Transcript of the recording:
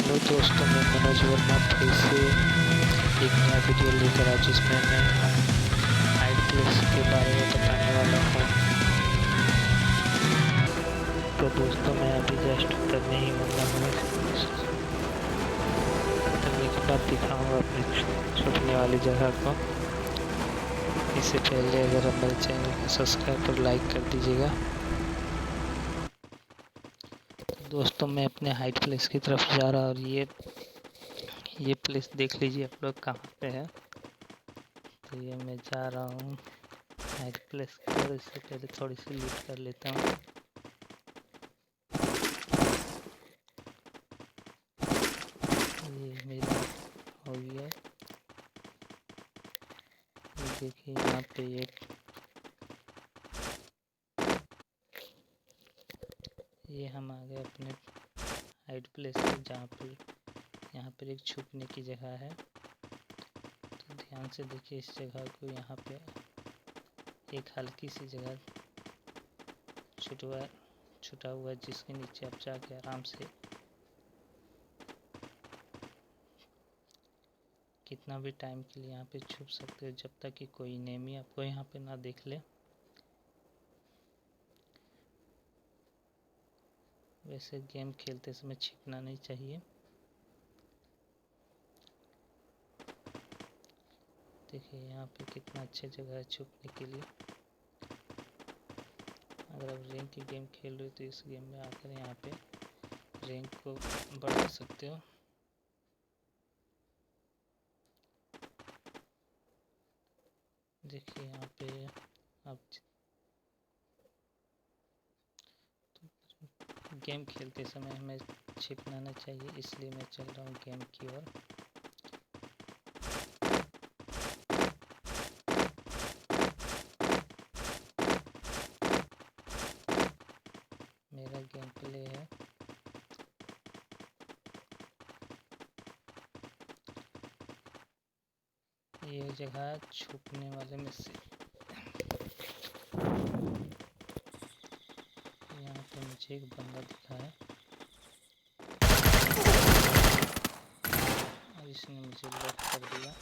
Hello दोस्तों, मैं मनोज वर्मा फिर से एक नया वीडियो लेकर आज जिसमें मैं हाइड प्लेस के बारे में बताने वाला हूँ। तो दोस्तों, मैं अभी जस्ट करने ही वाला हूँ। करने के बाद दिखाऊंगा अपनी छुपने वाली जगह को। इससे पहले अगर आप मेरे चैनल को सब्सक्राइब और लाइक कर दीजिएगा। दोस्तों, मैं अपने हाइड प्लेस की तरफ जा रहा, और ये प्लेस देख लीजिए आप लोग कहाँ पे है। तो ये मैं जा रहा हूँ हाइड प्लेस की ओर। इससे पहले थोड़ी सी लूट कर लेता हूँ। ये मेरा हो गया। ये देखिए यहाँ पे ये हम आ गए अपने हाइड प्लेस पे, जहाँ पर यहाँ पर एक छुपने की जगह है। तो ध्यान से देखिए इस जगह को। यहाँ पे एक हल्की सी जगह छुटा हुआ है, जिसके नीचे आप जाके आराम से कितना भी टाइम के लिए यहाँ पे छुप सकते हो, जब तक कि कोई नेमी आपको यहाँ पे ना देख ले। वैसे गेम खेलते समय छिपना नहीं चाहिए। देखिए यहाँ पे कितना अच्छी जगह है छुपने के लिए। अगर आप रैंक की गेम खेल रहे हो तो इस गेम में आकर यहाँ पे रैंक को बढ़ा सकते हो। देखिए यहाँ पे आप गेम खेलते समय हमें छिपना नहीं चाहिए, इसलिए मैं चल रहा हूँ गेम की ओर। मेरा गेम प्ले है। ये जगह छुपने वाले में से यहाँ पे मुझे एक बंदा दिखा है और इसने मुझे लॉक कर दिया।